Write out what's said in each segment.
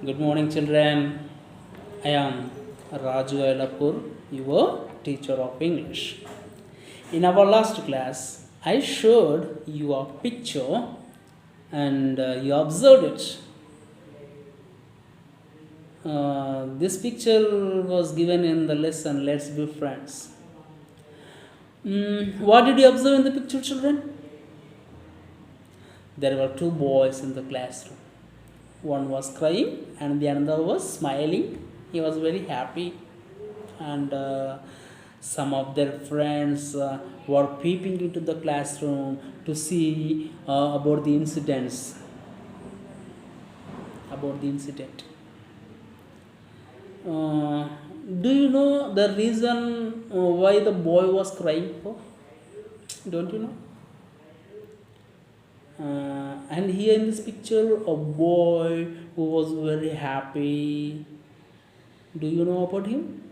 Good morning, children. I am Raju Ailapur, your teacher of English. In our last class, I showed you a picture and you observed it. This picture was given in the lesson Let's Be Friends. What did you observe in the picture, children? There were two boys in the classroom. One was crying and the other was smiling. He was very happy, and some of their friends were peeping into the classroom to see about the incidents. About the incident. Do you know the reason why the boy was crying for? Don't you know? And here in this picture, a boy who was very happy. Do you know about him?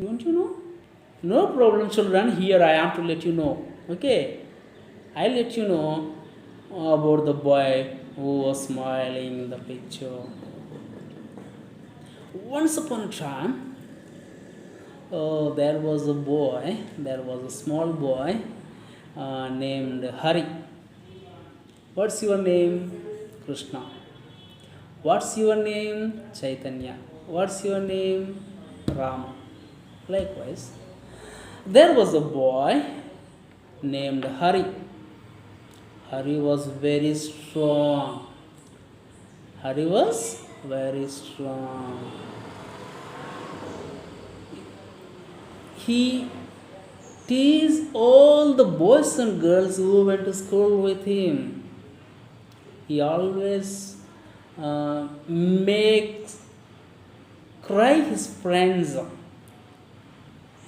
Don't you know? No problem, children. Here I am to let you know. Okay, I'll let you know about the boy who was smiling in the picture. Once upon a time, there was a small boy named Hari. What's your name? Krishna. What's your name? Chaitanya. What's your name? Rama. Likewise, there was a boy named Hari. Hari was very strong. Hari was very strong. He teased all the boys and girls who went to school with him. He always makes cry his friends.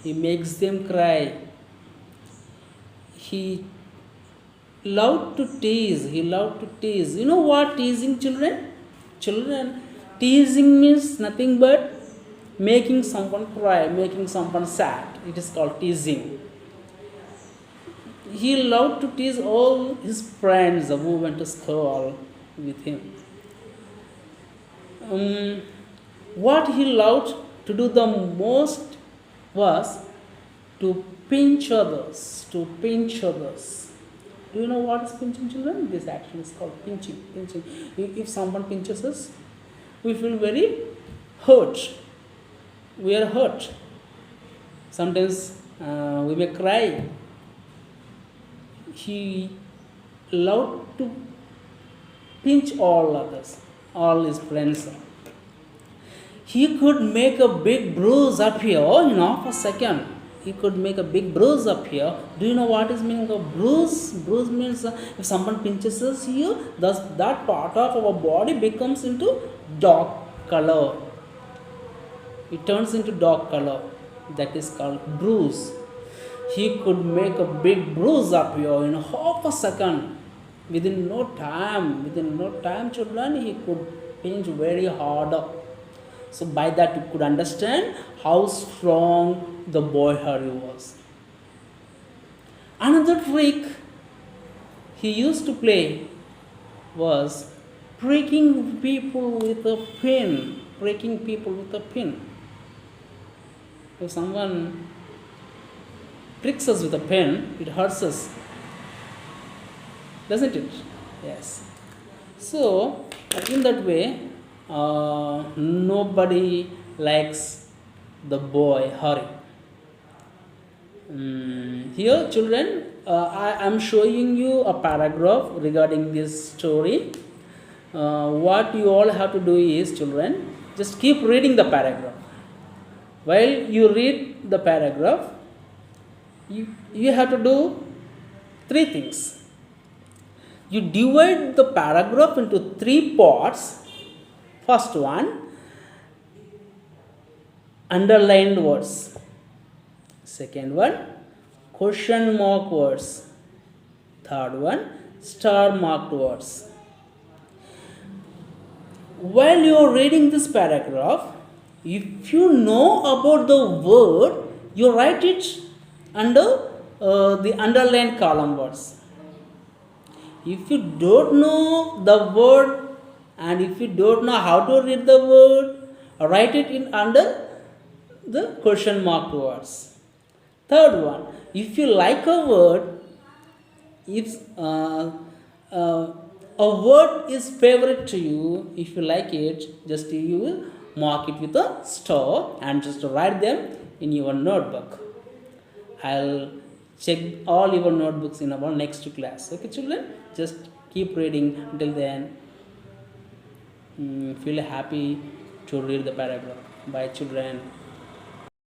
He makes them cry. He loved to tease. You know what teasing, children? Children, teasing means nothing but making someone cry, making someone sad. It is called teasing. He loved to tease all his friends who went to school with him. What he loved to do the most was to pinch others. Do you know what is pinching, children? This action is called pinching. If someone pinches us, we feel very hurt. We are hurt. Sometimes we may cry. He loved to pinch all others, all his friends. He could make a big bruise up here in half a second. He could make a big bruise up here. Do you know what is meaning of bruise? Bruise means if someone pinches us here, that part of our body becomes into dark color. It turns into dark color. That is called bruise. He could make a big bruise up here in half a second. Within no time, children, he could pinch very hard. So by that you could understand how strong the boy Hari was. Another trick he used to play was pricking people with a pin. If someone pricks us with a pen, it hurts us, doesn't it? Yes. So, in that way, nobody likes the boy Hari. Here, children, I am showing you a paragraph regarding this story. What you all have to do is, children, just keep reading the paragraph. While you read the paragraph, you have to do three things. You divide the paragraph into three parts. First one, underlined words. Second one, question mark words. Third one, star marked words. While you are reading this paragraph, if you know about the word, you write it under the underlined column words. If you don't know the word And if you don't know how to read the word, write it in under the question mark words. Third one, if you like a word, if a word is favorite to you, if you like it, just you will mark it with a star and just write them in your notebook. I'll check all your notebooks in our next class. Okay, children, just keep reading until then. Feel happy to read the paragraph. Bye, children.